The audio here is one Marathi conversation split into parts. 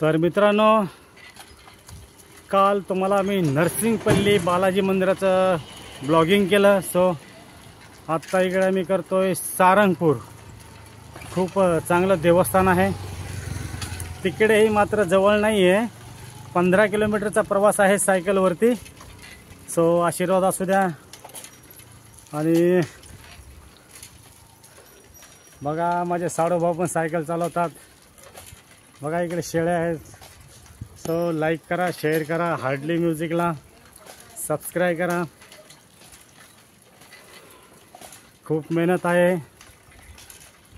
तर मित्रांनो, काल तुम्हाला मी नरसिंगपल्ली बालाजी मंदिराचं ब्लॉगिंग केलं. सो आत्ता इकडे मी करतोय सारंगपूर. खूप चांगलं देवस्थान आहे. तिकडेही मात्र जवळ नाही आहे, 15 किलोमीटरचा प्रवास आहे सायकलवरती. सो आशीर्वाद असू द्या. आणि बघा माझे साडूभाऊ पण सायकल चालवतात. बघा इकडे शेळ्या आहेत. सो लाईक करा, शेअर करा, हार्डली म्युझिकला सबस्क्राईब करा. खूप मेहनत आहे.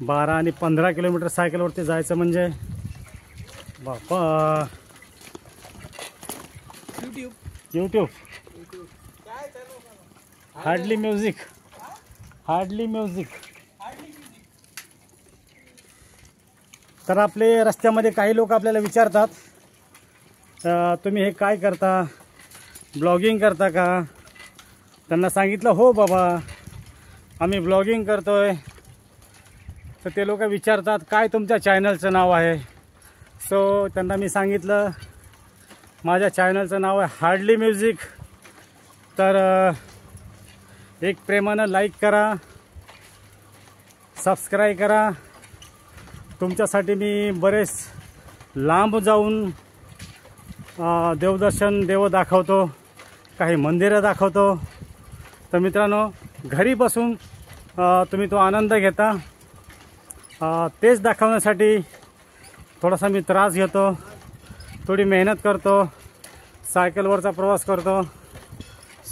12 आणि 15 किलोमीटर सायकलवरती जायचं म्हणजे बापा. YouTube hardly music. तर आपले रस्त्यामध्ये काही लोक आपल्याला विचारतात, तुम्ही हे काय करता, ब्लॉगिंग करता का? त्यांना सांगितलं हो बाबा आम्ही ब्लॉगिंग करतोय. तर ते लोक विचारतात काय तुमच्या चॅनलचं नाव आहे. सो त्यांना मी सांगितलं माझ्या चॅनलचं नाव आहे हार्डली म्युझिक. तर एक प्रेमानं लाईक करा, सबस्क्राईब करा. तुमच्यासाठी मी बरेच लांब जाऊन देवदर्शन दाखवतो, काही मंदिरं दाखवतो. तर मित्रांनो, घरी बसून तुम्ही तो आनंद घेता. तेच दाखवण्यासाठी थोडासा मी त्रास घेतो, थोडी मेहनत करतो, सायकलवरचा प्रवास करतो.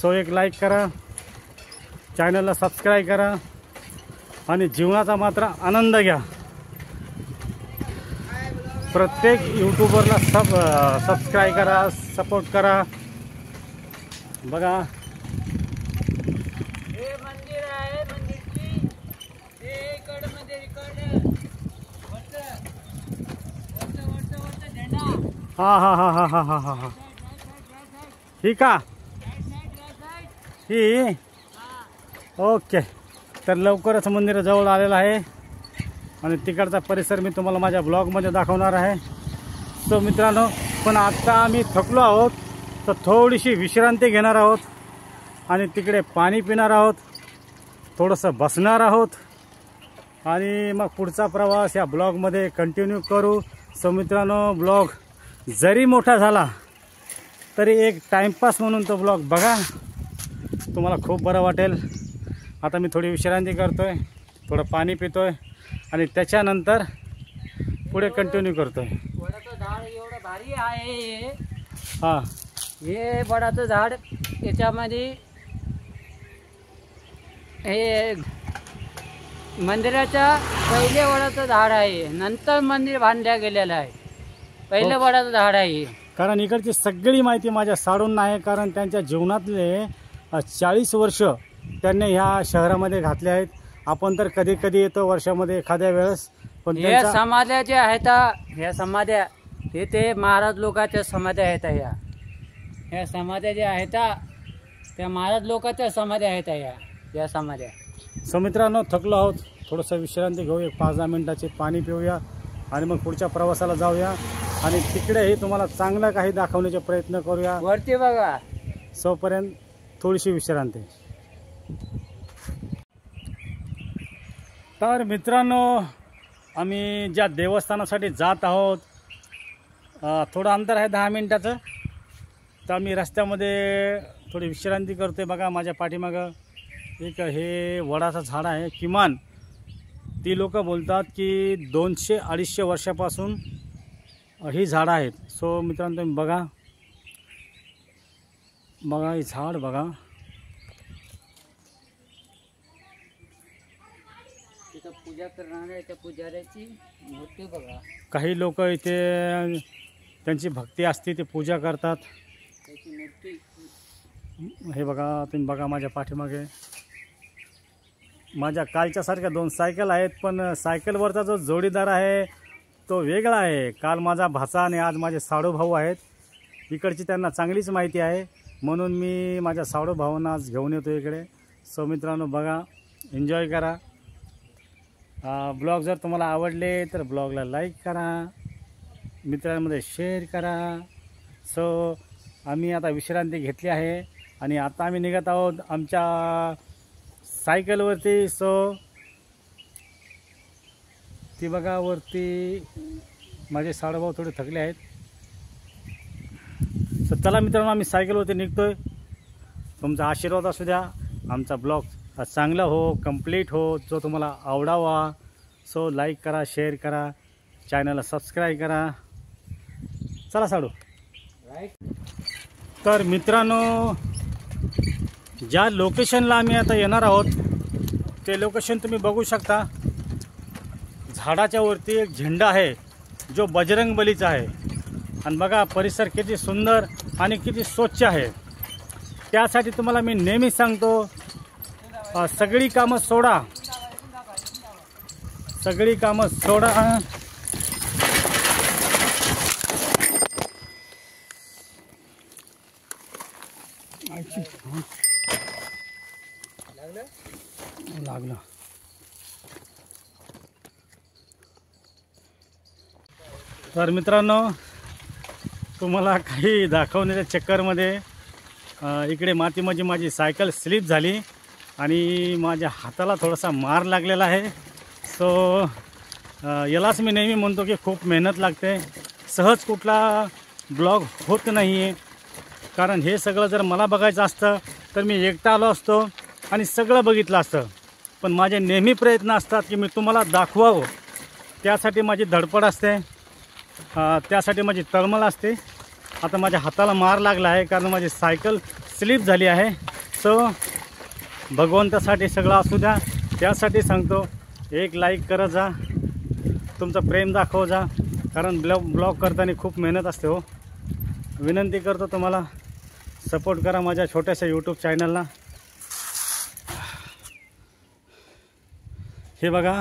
सो एक लाईक करा, चॅनलला सबस्क्राईब करा आणि जीवनाचा मात्र आनंद घ्या. प्रत्येक यूट्यूबरला सबस्क्राईब करा, सपोर्ट करा. बघा हां हां हां हां हां हां हां हां ही का ही ओके. तर लवकरच मंदिर जवळ आलेलं आहे आणि तिकडचा परिसर मी तुम्हाला माझ्या ब्लॉगमध्ये दाखवणार आहे. सो मित्रांनो, पण आत्ता आम्ही थकलो आहोत, तर थोडीशी विश्रांती घेणार आहोत आणि तिकडे पाणी पिणार आहोत, थोडंसं बसणार आहोत आणि मग पुढचा प्रवास या ब्लॉगमध्ये कंटिन्यू करू. सो मित्रांनो, ब्लॉग जरी मोठा झाला तरी एक टाईमपास म्हणून तो ब्लॉग बघा, तुम्हाला खूप बरं वाटेल. आता मी थोडी विश्रांती करतोय, थोडं पाणी पितोय आणि त्याच्यानंतर पुढे कंटिन्यू करतोय. वडाचं झाड एवढं भारी आहे. हां, हे वडाचं झाड, याच्यामध्ये हे मंदिराच्या पहिले वडाचं झाड आहे, नंतर मंदिर बांधल्या गेलेलं आहे. पहिलं वडाचं झाड आहे. कारण इकडची सगळी माहिती माझ्या साडूंना आहे, कारण त्यांच्या जीवनातले 40 वर्ष त्यांनी ह्या शहरामध्ये घातले आहेत. आपण तर कधी कधी येतो वर्षामध्ये एखाद्या वेळेस, पण या समाध्या ज्या आहेत, ह्या समाध्या ते महाराज लोकांच्या समाध्या आहेत. ह्या समाध्या ज्या आहेत त्या महाराज लोकांच्या समाध्या आहेत. या समाध्या. सो मित्रांनो, थकलो आहोत, थोडंसं विश्रांती घेऊ, एक 5-10 मिनिटाचे पाणी पिऊया आणि मग पुढच्या प्रवासाला जाऊया आणि तिकडेही तुम्हाला चांगलं काही दाखवण्याचे प्रयत्न करूया. वरती बघा. सोपर्यंत थोडीशी विश्रांती. तर मित्रांनो, आम्ही ज्या देवस्थानासाठी जात आहोत, थोडं अंतर आहे 10 मिनिटाचं. तर आम्ही रस्त्यामध्ये थोडी विश्रांती करतो. बघा माझ्या पाठीमागं एक हे वडाचं झाड आहे. किमान ती लोक बोलतात की 200-250 वर्षापासून ही झाडं आहेत. सो मित्रांनो, तुम्ही बघा ही झाड बघा. पूजा करणाऱ्या पुजाऱ्याची मूर्ती बघा. काही लोक इथे त्यांची भक्ती असते, ते पूजा करतात. त्याची मूर्ती हे बघा, तुम्ही बघा माझ्या पाठीमागे. माझ्या कालच्यासारख्या 2 सायकल आहेत, पण सायकलवरचा जो जोडीदार आहे तो वेगळा आहे. काल माझा भाचा आणि आज माझे साडूभाऊ आहेत. इकडची त्यांना चांगलीच माहिती आहे, म्हणून मी माझ्या साडूभावांना आज घेऊन येतो इकडे. सो मित्रांनो, बघा, एन्जॉय करा. ब्लॉग जर तुम्हाला आवडले तर ब्लॉगला लाईक करा, मित्रांमध्ये शेअर करा. सो आम्ही आता विश्रांती घेतली आहे आणि आता आम्ही निघत आहोत आमच्या सायकलवरती. सो ती बघा वरती माझे साडूभाऊ थोडे थकले आहेत. सो चला मित्रांनो, आम्ही सायकलवरती निघतोय. तुमचा आशीर्वाद असू द्या, आमचा ब्लॉग चांगला हो, कंप्लीट हो, जो तुम्हाला आवडावा. सो लाईक करा, शेअर करा, चॅनलला सबस्क्राईब करा. चला साडू. तर मित्रांनो, ज्या लोकेशनला आम्ही आता येणार आहोत ते लोकेशन तुम्ही बघू शकता. झाडाच्या वरती एक झेंडा आहे जो बजरंगबलीचा आहे. आणि बघा परिसर किती सुंदर आणि किती स्वच्छ आहे. त्यासाठी तुम्हाला मी नेहमी सांगतो, सगळी कामं सोडा, सगळी कामं सोडा. लागलं. तर मित्रांनो, तुम्हाला काही दाखवण्याच्या चक्करमध्ये इकडे मातीमध्ये माझी सायकल स्लिप झाली आणि माझ्या हाताला थोडासा मार लागलेला आहे. सो यालाच मी नेहमी म्हणतो की खूप मेहनत लागते, सहज कुठला ब्लॉग होत नाही आहे. कारण हे सगळं जर मला बघायचं असतं तर मी एकटा आलो असतो आणि सगळं बघितलं असतं. पण माझे नेहमी प्रयत्न असतात की मी तुम्हाला दाखवावं. त्यासाठी माझी धडपड असते, त्यासाठी माझी तळमळ असते. आता माझ्या हाताला मार लागला आहे कारण माझी सायकल स्लिप झाली आहे. सो भगवंतासाठी सगळं असू द्या, त्यासाठी सांगतो एक लाईक करत जा, तुमचं प्रेम दाखव जा. कारण ब्लॉग करताना खूप मेहनत असते हो. विनंती करतो तुम्हाला सपोर्ट करा माझ्या छोट्याशा यूट्यूब चॅनलला. हे बघा,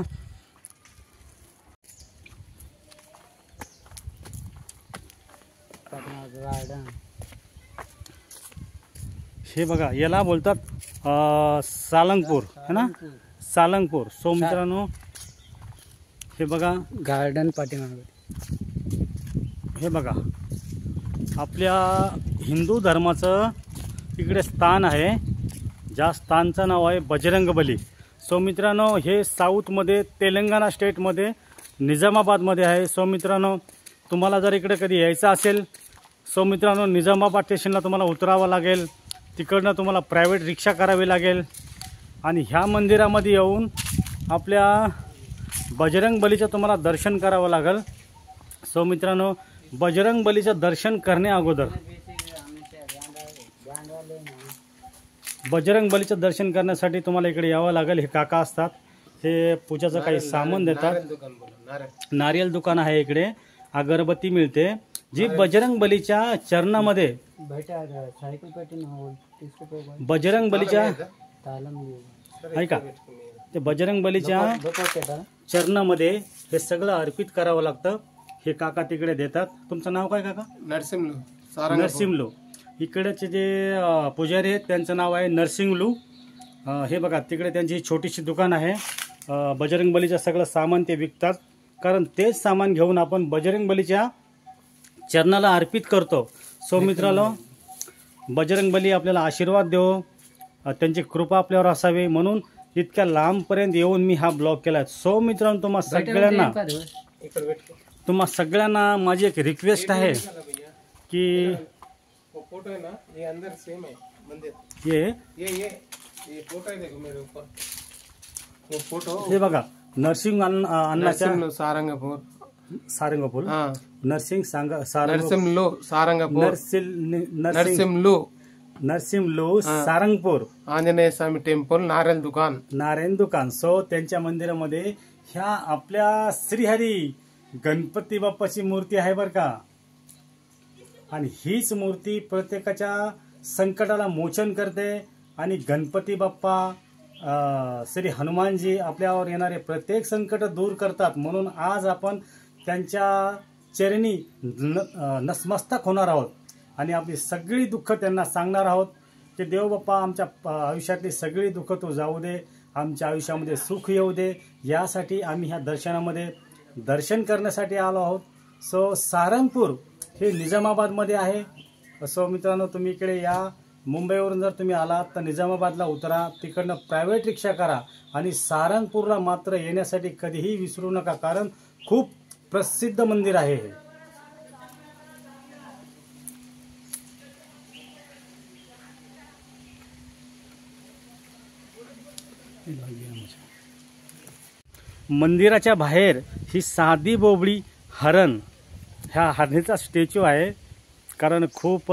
हे बघा, याला बोलतात सालंगपूर है ना, सालंगपूर. सो मित्रांनो, हे बघा गार्डन पाठीमागे. हे बघा आपल्या हिंदू धर्माचं इकडे स्थान आहे, ज्या स्थानचं नाव आहे बजरंगबली. सो मित्रांनो, हे साऊथमध्ये तेलंगणा स्टेटमध्ये निजामाबादमध्ये आहे. सो मित्रांनो, तुम्हाला जर इकडे कधी यायचं असेल, सो मित्रांनो निजामाबाद स्टेशनला तुम्हाला उतरावं लागेल. तिकडनं तुम्हाला प्रायव्हेट रिक्षा करावी लागेल आणि ह्या मंदिरामध्ये येऊन आपल्या बजरंगबलीचं तुम्हाला दर्शन करावं लागेल. सो मित्रांनो, बजरंगबलीचं दर्शन करण्या अगोदर, बजरंगबलीचं दर्शन करण्यासाठी तुम्हाला इकडे यावं लागेल. हे काका असतात, हे पूजाचं काही सामान देतात. नारियल दुकान आहे इकडे, अगरबत्ती मिळते जी बजरंगबलीच्या चरणामध्ये, बजरंगबलीच्या ऐका, ते बजरंगबलीच्या चरणामध्ये हे सगळं अर्पित करावं लागतं. हे काका तिकडे देतात. तुमचं नाव काय काका? नरसिंहलू. इकडेचे जे पुजारी आहेत त्यांचं नाव आहे नरसिंहलू. हे बघा तिकडे त्यांची छोटीशी दुकान आहे. बजरंगबलीचं सगळं सामान ते विकतात. कारण तेच सामान घेऊन आपण बजरंगबलीच्या चरणाला अर्पित करतो. सो मित्रांनो, बजरंगबली आपल्याला आशीर्वाद देव, त्यांची कृपा आपल्यावर असावी म्हणून इतक्या लांबपर्यंत येऊन मी हा ब्लॉग केला. सो मित्रांनो, तुम्हा सगळ्यांना माझी एक रिक्वेस्ट आहे की फोटो है ना, ये अंदर सेम है मंदिर. ये फोटो है, देखो मेरे ऊपर वो फोटो. हे बघा, नरसिंह अण्णाच्या सारंगपूर, सारंगपूर, नरसिंह नरसिंहलू सारंगपूर, आंजनेय स्वामी टेम्पल, नारायण दुकान. सो त्यांच्या मंदिरामध्ये ह्या आपल्या श्रीहरी गणपती बाप्पाची मूर्ती आहे बरं का. आणि हीच मूर्ती प्रत्येकाच्या संकटाला मोचन करते आणि गणपती बाप्पा, श्री हनुमानजी आपल्यावर येणारे प्रत्येक संकट दूर करतात. म्हणून आज आपण त्यांच्या चरणी नतमस्तक होणार आहोत आणि आपली सगळी दुःख त्यांना सांगणार आहोत की देव बाप्पा, आमच्या आयुष्यातली सगळी दुःख तू जाऊ दे, आमच्या आयुष्यामध्ये सुख येऊ दे. यासाठी आम्ही ह्या दर्शनामध्ये दर्शन करण्यासाठी आलो आहोत. सो सारंगपूर हे निजामाबादमध्ये आहे. सो मित्रांनो, तुम्ही इकडे या. मुंबईवरून जर तुम्ही आलात तर निजामाबादला उतरा, तिकडनं प्रायव्हेट रिक्षा करा आणि सारंगपूरला मात्र येण्यासाठी कधीही विसरू नका, कारण खूप प्रसिद्ध मंदिर आहे हे. मंदिराच्या बाहेर ही साधी बोबडी हरण, ह्या हरणीचा स्टॅच्यू आहे, कारण खूप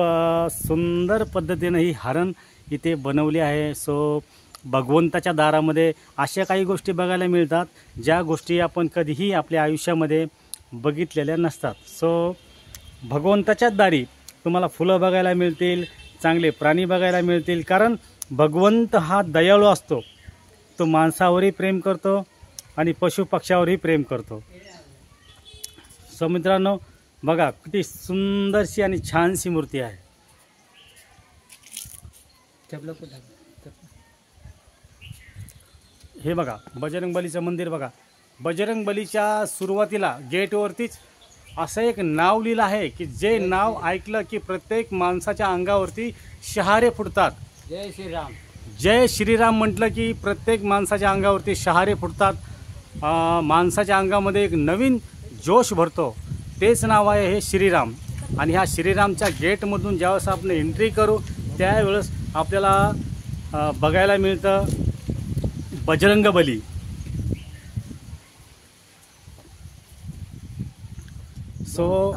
सुंदर पद्धतीने ही हरण इथे बनवली आहे. सो भगवंताच्या दारामध्ये अशा काही गोष्टी बघायला मिळतात ज्या गोष्टी आपण कधीही आपल्या आयुष्यामध्ये बघितलेल्या नसतात. सो भगवंताच्याच दारी तुम्हाला फुलं बघायला मिळतील, चांगले प्राणी बघायला मिळतील, कारण भगवंत हा दयाळू असतो. तो माणसावरही प्रेम करतो आणि पशुपक्ष्यावरही प्रेम करतो. सो मित्रांनो, बघा किती सुंदरशी आणि छानशी मूर्ती आहे. हे बघा बजरंगबलीचं मंदिर बघा. बजरंगबलीच्या सुरुवातीला गेटवरतीच असं एक नाव लिहिलं आहे की जे नाव ऐकलं की प्रत्येक माणसाच्या अंगावरती शहारे फुटतात. जय श्रीराम. जय श्रीराम म्हटलं की प्रत्येक माणसाच्या अंगावरती शहारे फुटतात. माणसाच्या अंगामध्ये एक नवीन जोश भरतो. तेच नाव आहे हे श्रीराम. आणि ह्या श्रीरामच्या गेटमधून ज्यावेळेस आपण एंट्री करू त्यावेळेस आपल्याला बघायला मिळतं बजरंगबली. सो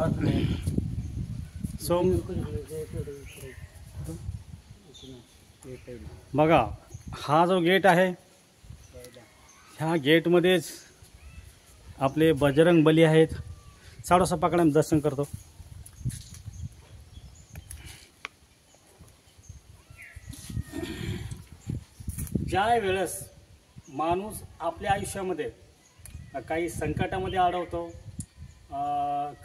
बघा हा जो गेट आहे, ह्या गेटमध्येच आपले बजरंगबली आहेत. साडोसा पकडा, दर्शन करतो. ज्या वेळेस माणूस आपल्या आयुष्यामध्ये काही संकटामध्ये अडवतो,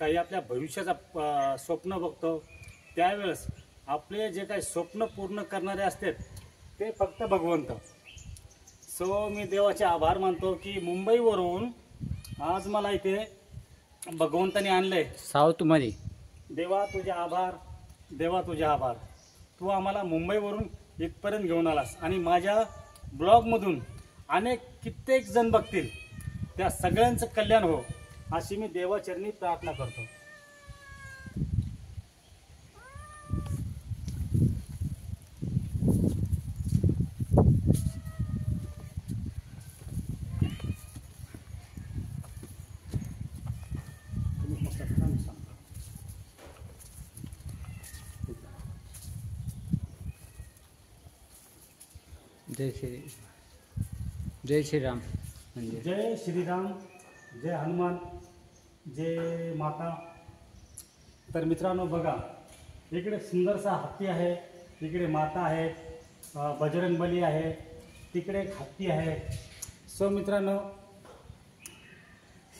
काही आपल्या भविष्याचा स्वप्न बघतो, त्यावेळेस आपले जे काही स्वप्न पूर्ण करणारे असतात ते फक्त भगवंत. सो मी देवाचे आभार मानतो की मुंबईवरून आज मला इथे भगवंताने आणलंय साऊथमध्ये. देवा तुझे आभार, देवा तुझे आभार. तू आम्हाला मुंबईवरून इथपर्यंत घेऊन आलास आणि माझ्या ब्लॉगमधून अनेक कित्येक जण बघतील, त्या सगळ्यांचं कल्याण हो अशी मी देवाचरणी प्रार्थना करतो. जय श्रीराम. म्हणजे जय श्रीराम, जय हनुमान, जय माता. तर मित्रांनो बघा, इकडे सुंदरसा हत्ती आहे, इकडे माता आहे, बजरंगबली आहे, तिकडे एक हत्ती आहे. सो मित्रांनो,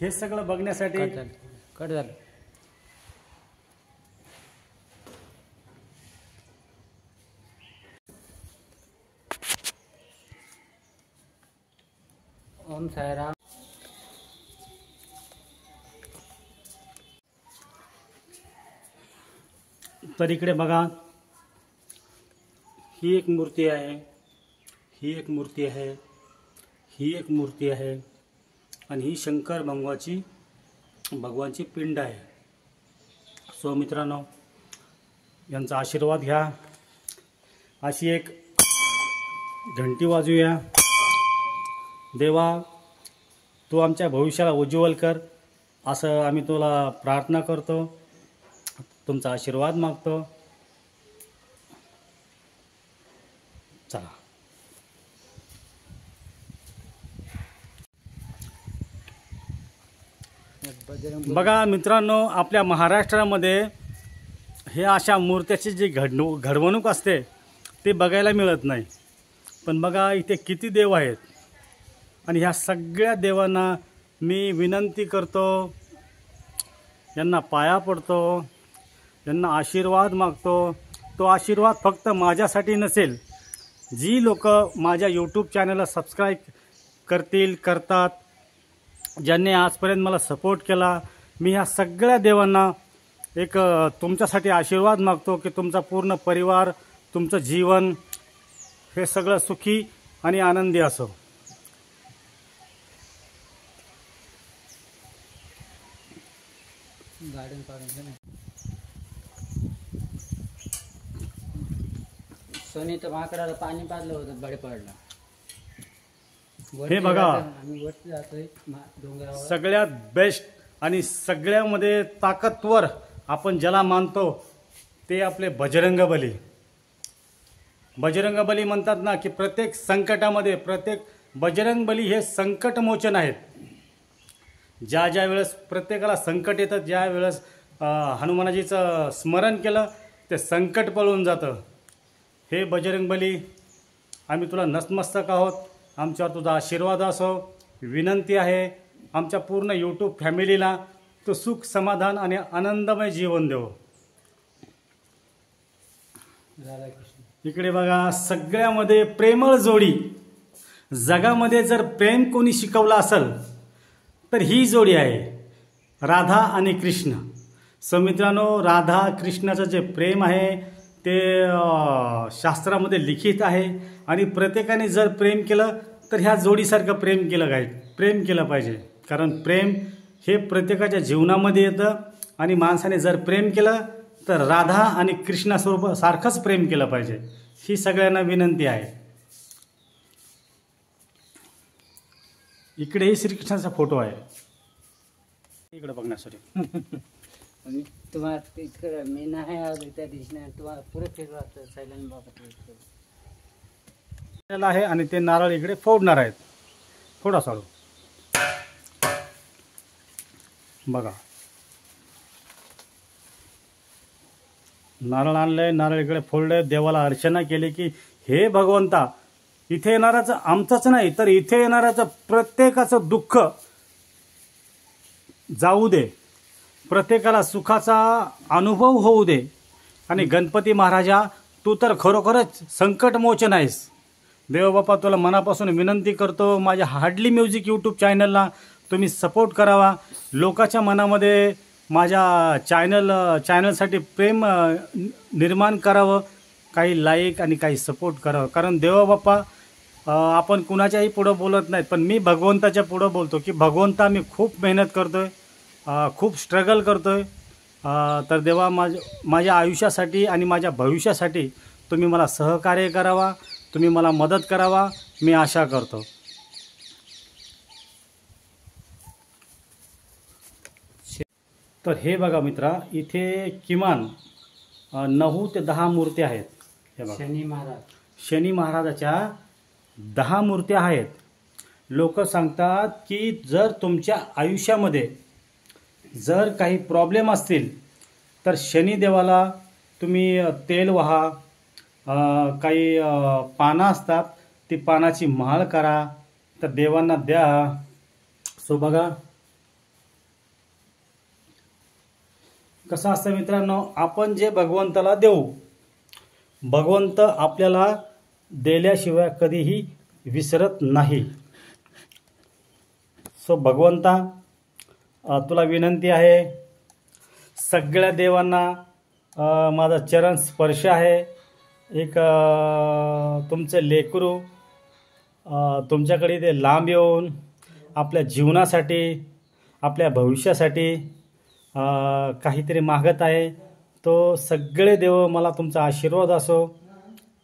हे सगळं बघण्यासाठी कट झालं. ओम साईराम. तर इकडे बघा, ही एक मूर्ती आहे, ही एक मूर्ती आहे, ही एक मूर्ती आहे आणि ही शंकर भगवानची पिंड आहे. सो मित्रांनो, यांचा आशीर्वाद घ्या. अशी एक घंटी वाजूया. देवा, तू आमच्या भविष्याला उज्ज्वल कर असं आम्ही तुला प्रार्थना करतो, तुमचा आशीर्वाद मागतो. चला. बघा मित्रांनो, आपल्या महाराष्ट्रामध्ये हे अशा मूर्त्याची जी घडवणूक असते ते बघायला मिळत नाही. पण बघा इथे किती देव आहेत आणि ह्या सगळ्या देवांना मी विनंती करतो, यांना पाया पडतो, यांना आशीर्वाद मागतो. तो आशीर्वाद फक्त माझ्यासाठी नसेल, जी लोक माझ्या यूट्यूब चॅनलला सबस्क्राईब करतात, ज्यांनी आजपर्यंत मला सपोर्ट केला, मी ह्या सगळ्या देवांना एक तुमच्यासाठी आशीर्वाद मागतो की तुमचा पूर्ण परिवार, तुमचं जीवन हे सगळं सुखी आणि आनंदी असो. गार्डन काढून सोनी तर माकडाला पाणी पाजलं होतं, बडे पडला. हे बघा, आम्ही वरती जातोय डोंगरावर. सगळ्यात बेस्ट आणि सगळ्यामध्ये ताकदवर आपण ज्याला मानतो ते आपले बजरंगबली. बजरंगबली म्हणतात ना की प्रत्येक संकटामध्ये बजरंगबली हे संकटमोचन आहेत. ज्या ज्या वेळेस प्रत्येकाला संकट येतं, ज्या वेळेस हनुमानाजीचं स्मरण केलं ते संकट पळून जातं. हे बजरंगबली, आम्ही तुला नतमस्तक आहोत. आमच्यावर तुझा आशीर्वाद असो. विनंती आहे आमच्या पूर्ण यूट्यूब फॅमिलीला तो सुख, समाधान आणि आनंदमय जीवन देव. इकडे बघा, सगळ्यामध्ये प्रेमळ जोडी. जगामध्ये जर प्रेम कोणी शिकवलं असेल तर ही जोडी आहे, राधा आणि कृष्ण. सो मित्रांनो, राधा कृष्णाचं जे प्रेम आहे ते शास्त्रामध्ये लिखित आहे आणि प्रत्येकाने जर प्रेम केलं तर ह्या जोडीसारखं प्रेम केलं पाहिजे. कारण प्रेम हे प्रत्येकाच्या जीवनामध्ये येतं आणि माणसाने जर प्रेम केलं तर राधा आणि कृष्णासोबत सारखंच प्रेम केलं पाहिजे. ही सगळ्यांना विनंती आहे. इकडेही श्रीकृष्णाचा फोटो आहे, इकडे बघण्यासाठी. तुम्हाला मी नाही त्या दिवशी तुम्हाला पुरे फिरवा सायलेंट बाबा आहे आणि ते नारळ इकडे फोडणार आहेत. थोडा साडू बघा, नारळ आणलंय, नारळ इकडे फोडले, देवाला अर्चना केली की हे भगवंता, इथे येणाराचं आमचंच नाही तर इथे येणाराचं प्रत्येकाचं दुःख जाऊ दे, प्रत्येकाला सुखाचा अनुभव होऊ दे. आणि गणपती महाराजा, तू तर खरोखरच संकटमोचन आहेस. देवबापा, तुला मनापासून विनंती करतो, माझ्या हार्डली म्युझिक यूट्यूब चॅनलला तुम्ही सपोर्ट करावा. लोकांच्या मनामध्ये माझ्या चॅनलसाठी प्रेम निर्माण करावं. काही लाईक आणि काही सपोर्ट करावं. कारण देवबापा, आपण कुणाच्याही पुढं बोलत नाहीत, पण मी भगवंताच्या पुढं बोलतो की भगवंता, मी खूप मेहनत करतोय, खूप स्ट्रगल करतोय. तर देवा, माझ्या आयुष्यासाठी आणि माझ्या भविष्यासाठी तुम्ही मला सहकार्य करावा, तुम्ही मला मदत करावा, मी आशा करतो. तर हे बघा मित्रा, इथे किमान 9 ते 10 मूर्ती आहेत. हे बघा, शनी महाराजाच्या 10 मूर्त्या आहेत. लोक सांगतात की जर तुमच्या आयुष्यामध्ये जर काही प्रॉब्लेम असतील तर शनिदेवाला तुम्ही तेल वहा, काही पानं असतात ती पानाची माळ करा, तर देवांना द्या. सो बघा कसं असतं मित्रांनो, आपण जे भगवंताला देऊ, भगवंत आपल्याला दिल्याशिवाय कधीही विसरत नाही. सो भगवंता, तुला विनंती आहे, सगळ्या देवांना माझा चरण स्पर्श आहे. एक तुमचे लेकरू तुमच्याकडे ते लांब येऊन आपल्या जीवनासाठी, आपल्या भविष्यासाठी काहीतरी मागत आहे. तो सगळे देव मला तुमचा आशीर्वाद असो.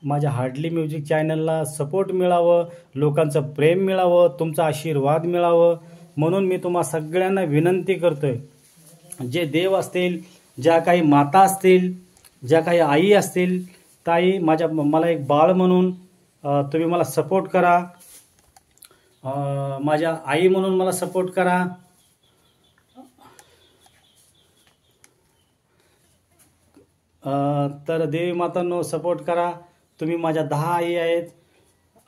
माझ्या हार्डली म्युझिक चॅनलला सपोर्ट मिळावं, लोकांचं प्रेम मिळावं, तुमचा आशीर्वाद मिळावं, म्हणून मी तुम्हा सगळ्यांना विनंती करतोय. जे देव असतील, ज्या काही माता असतील, ज्या काही आई असतील, ताई, मला एक बाळ म्हणून तुम्ही मला सपोर्ट करा. माझ्या आई म्हणून मला सपोर्ट करा. तर देवी मातांनो सपोर्ट करा. तुम्ही माझ्या 10 आई आहेत.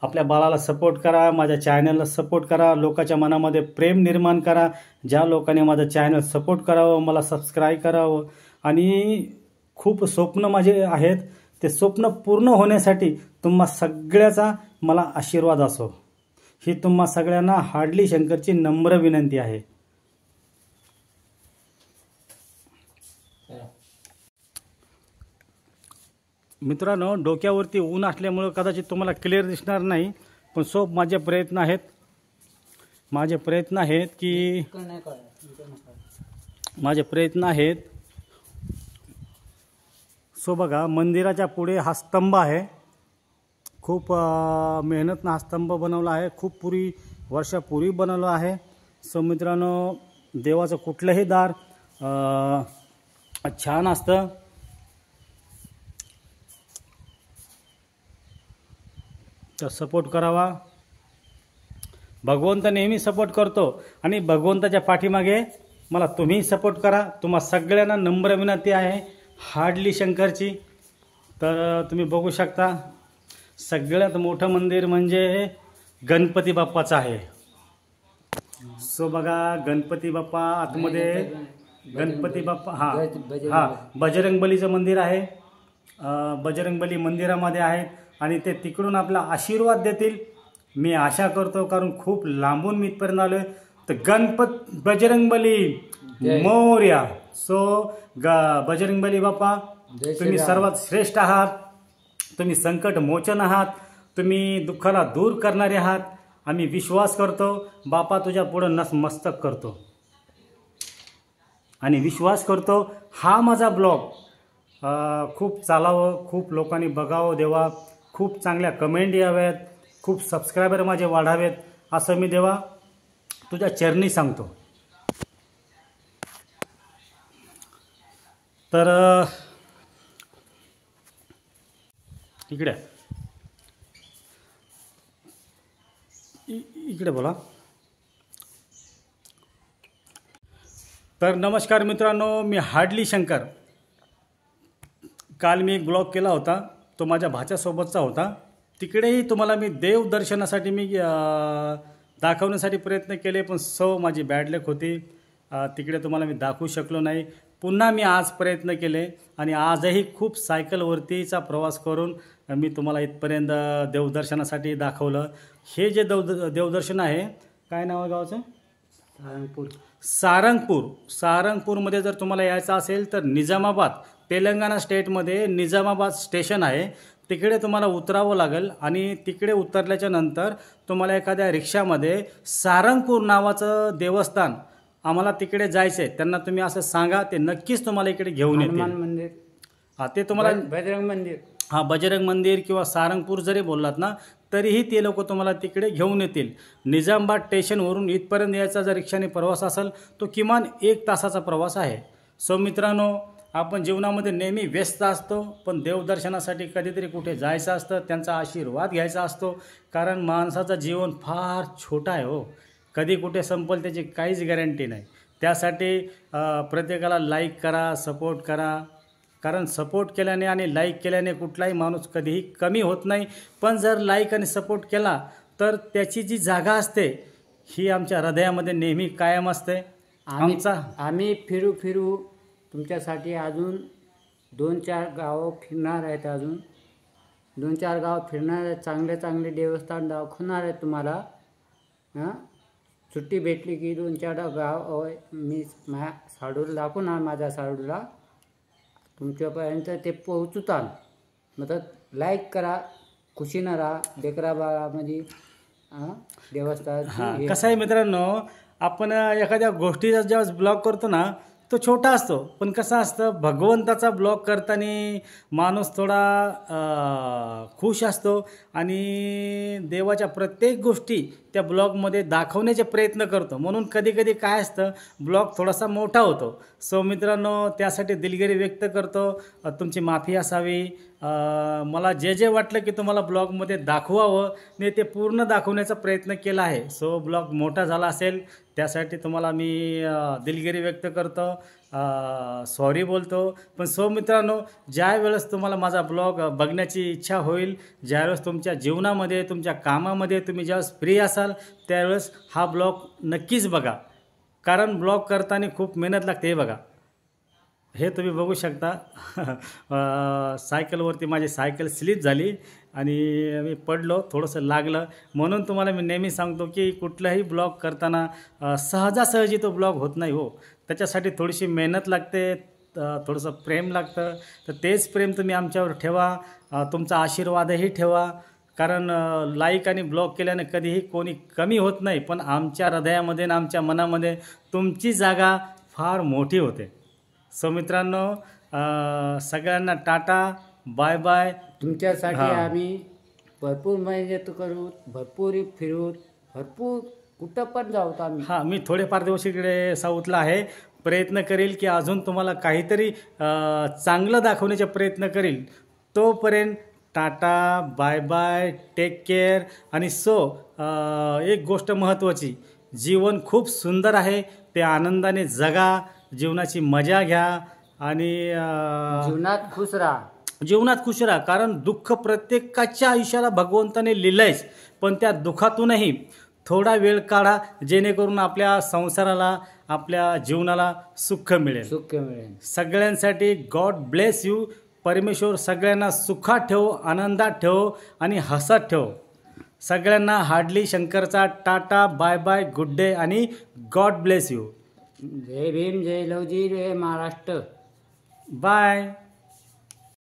आपल्या बाळाला सपोर्ट करा, माझ्या चॅनलला सपोर्ट करा, लोकांच्या मनामध्ये प्रेम निर्माण करा. ज्या लोकांनी माझं चॅनल सपोर्ट करावं, मला सबस्क्राईब करावं, आणि खूप स्वप्न माझे आहेत, ते स्वप्न पूर्ण होण्यासाठी तुम्हा सगळ्याचा मला आशीर्वाद असो. ही तुम्हा सगळ्यांना हार्डली शंकरची नम्र विनंती आहे. मित्रांनो, डोक्यावरती ऊन असल्यामुळं कदाचित तुम्हाला क्लिअर दिसणार नाही, पण सो माझे प्रयत्न आहेत की सो बघा, मंदिराच्या पुढे हा स्तंभ आहे. खूप मेहनतनं हा स्तंभ बनवला आहे. खूप वर्षापूर्वी बनवला आहे. सो मित्रांनो, देवाचं कुठलंही दार छान असतं. तर सपोर्ट करावा. भगवंत नेहमी सपोर्ट करतो आणि भगवंताच्या पाठीमागे मला तुम्ही सपोर्ट करा. तुम्हा सगळ्यांना नम्र विनंती आहे हार्डली शंकरची. तर तुम्ही बघू शकता, सगळ्यात मोठं मंदिर म्हणजे गणपती बाप्पाचं आहे. सो बघा, गणपती बाप्पा आतमध्ये, गणपती बाप्पा हा बजरंगबलीचं मंदिर आहे. बजरंगबली मंदिरामध्ये आहेत आणि ते तिकडून आपला आशीर्वाद देतील मी आशा करतो, कारण खूप लांबून मी इथपर्यंत आलोय. तर बजरंगबली मोरया. सो बजरंगबली बाप्पा, तुम्ही सर्वात श्रेष्ठ आहात. तुम्ही संकट मोचन आहात. तुम्ही दुःखाला दूर करणारे आहात. आम्ही विश्वास करतो. बापा तुझ्या पुढं नतमस्तक करतो आणि विश्वास करतो हा माझा ब्लॉग खूप चालावं, खूप लोकांनी बघावं. देवा, खूप चांगल्या कमेंट याव्यात, खूप सबस्क्रायबर माझे वाढावेत, असं मी देवा तुझ्या चरणी सांगतो. तर इकडे बोला. तर नमस्कार मित्रांनो, मी हार्डली शंकर. काल मी एक ब्लॉग केला होता, तो माझ्या भाच्यासोबतचा होता. तिकडेही तुम्हाला मी देव दर्शनासाठी मी दाखवण्यासाठी प्रयत्न केले, पण माझी बॅड लक होती. तिकडे तुम्हाला मी दाखवू शकलो नाही. पुन्हा मी आज प्रयत्न केले आणि आजही खूप सायकलवरतीचा प्रवास करून मी तुम्हाला इथपर्यंत देवदर्शनासाठी दाखवलं. हे जे देवदर्शन आहे, काय नाव आहे गावाचं? सारंगपूरमध्ये जर तुम्हाला यायचं असेल तर निजामाबाद, तेलंगणा स्टेटमध्ये निजामाबाद स्टेशन आहे. तिकडे तुम्हाला उतरावं लागेल आणि तिकडे उतरल्याच्या नंतर तुम्हाला एखाद्या रिक्षामध्ये सारंगपूर नावाचं देवस्थान, आम्हाला तिकडे जायचं आहे, त्यांना तुम्ही असं सांगा, ते नक्कीच तुम्हाला इकडे घेऊन येतील. मंदिर, ते तुम्हाला बजरंग मंदिर, बजरंग मंदिर किंवा सारंगपूर जरी बोललात ना, तरीही ते लोक तुम्हाला तिकडे घेऊन येतील. निजामाबाद स्टेशनवरून इथपर्यंत यायचा जर रिक्षाने प्रवास असेल तो किमान 1 तासाचा प्रवास आहे. सो मित्रांनो, आपण जीवनामध्ये नेहमी व्यस्त असतो, पण देवदर्शनासाठी कधीतरी कुठे जायचं असतं, त्यांचा आशीर्वाद घ्यायचा असतो. कारण माणसाचं जीवन फार छोटं आहे हो, कधी कुठे संपेल त्याची काहीच गॅरंटी नाही. त्यासाठी प्रत्येकाला लाईक करा, सपोर्ट करा. कारण सपोर्ट केल्याने आणि लाईक केल्याने कुठलाही माणूस कधीही कमी होत नाही. पण जर लाईक आणि सपोर्ट केला तर त्याची जी जागा असते ही आमच्या हृदयामध्ये नेहमी कायम असते. आम्ही फिरू तुमच्यासाठी अजून 2-4 गावं फिरणार आहेत. अजून 2-4 गाव फिरणार आहेत. चांगले देवस्थान दाखवणार आहेत तुम्हाला. सुट्टी भेटली की 2-4 गाव मी माझ्या साडूला दाखवणार. माझ्या साडूला तुमच्यापर्यंत ते पोहोचतात. मतलब लाईक करा, खुशीनं राहा. लेकरा बाळामध्ये देवस्थान. कसं आहे मित्रांनो, आपण एखाद्या गोष्टीचा जेव्हा ब्लॉग करतो ना, तो छोटा असतो, पण कसं असतं, भगवंताचा ब्लॉग करताना माणूस थोडा खुश असतो आणि देवाच्या प्रत्येक गोष्टी त्या ब्लॉगमध्ये दाखवण्याचे प्रयत्न करतो. म्हणून कधी काय असतं, ब्लॉग थोडासा मोठा होतो. सो मित्रांनो, त्यासाठी दिलगिरी व्यक्त करतो. तुमची माफी असावी. मला जे वाटलं की तुम्हाला ब्लॉगमध्ये दाखवावं, मी ते पूर्ण दाखवण्याचा प्रयत्न केला आहे. सो ब्लॉग मोठा झाला असेल त्यासाठी तुम्हाला मी दिलगिरी व्यक्त करतो, सॉरी बोलतो. पण मित्रांनो, ज्या वेळेस तुम्हाला माझा ब्लॉग बघण्याची इच्छा होईल, ज्यावेळेस तुमच्या जीवनामध्ये, तुमच्या कामामध्ये तुम्ही ज्यावेळेस फ्री असाल, त्यावेळेस हा ब्लॉग नक्कीच बघा. कारण ब्लॉग करताना खूप मेहनत लागते. हे बघा, हे तुम्ही बघू शकता. सायकलवरती माझी सायकल स्लिप झाली आणि मी पडलो, थोडंसं लागलं. म्हणून तुम्हाला मी नेहमी सांगतो की कुठलाही ब्लॉग करताना सहजासहजी तो ब्लॉग होत नाही हो. त्याच्यासाठी थोडीशी मेहनत लागते, थोडंसं प्रेम लागतं. तर तेच प्रेम तुम्ही आमच्यावर ठेवा, तुमचा आशीर्वादही ठेवा. कारण लाईक आणि ब्लॉग केल्याने कधीही कोणी कमी होत नाही, पण आमच्या हृदयामध्ये आणि आमच्या मनामध्ये तुमची जागा फार मोठी होते. सो मित्रांनो, सगळ्यांना टाटा, बाय बाय. तुमच्यासाठी हां. आम्ही भरपूर मेहनत करू, भरपूर फिरू, भरपूर कुठं पण जाऊ आम्ही. हां, मी थोडेफार दिवस इकडे साऊथला आहे. प्रयत्न करील की अजून तुम्हाला काहीतरी चांगलं दाखवण्याचा प्रयत्न करील. तोपर्यंत tata, bye bye, take care. आणि एक गोष्ट महत्त्वाची, जीवन खूप सुंदर आहे, ते आनंदाने जगा, जीवनाची मजा घ्या आणि जीवनात खुश राहा. जीवनात खुश राहा. कारण दुःख प्रत्येकाच्या आयुष्याला भगवंताने लिहिलंयच, पण त्या दुःखातूनही थोडा वेळ काढा, जेणेकरून आपल्या संसाराला, आपल्या जीवनाला सुख मिळेल. सुख मिळेल. सगळ्यांसाठी गॉड ब्लेस यू. परमेश्वर सगळ्यांना सुखात ठेव, आनंदात ठेव आणि हसत ठेव. सगळ्यांना हार्डली शंकरचा टाटा, बाय बाय, गुड डे आणि गॉड ब्लेस यू. जय भीम, जय लवजी, जय महाराष्ट्र. बाय.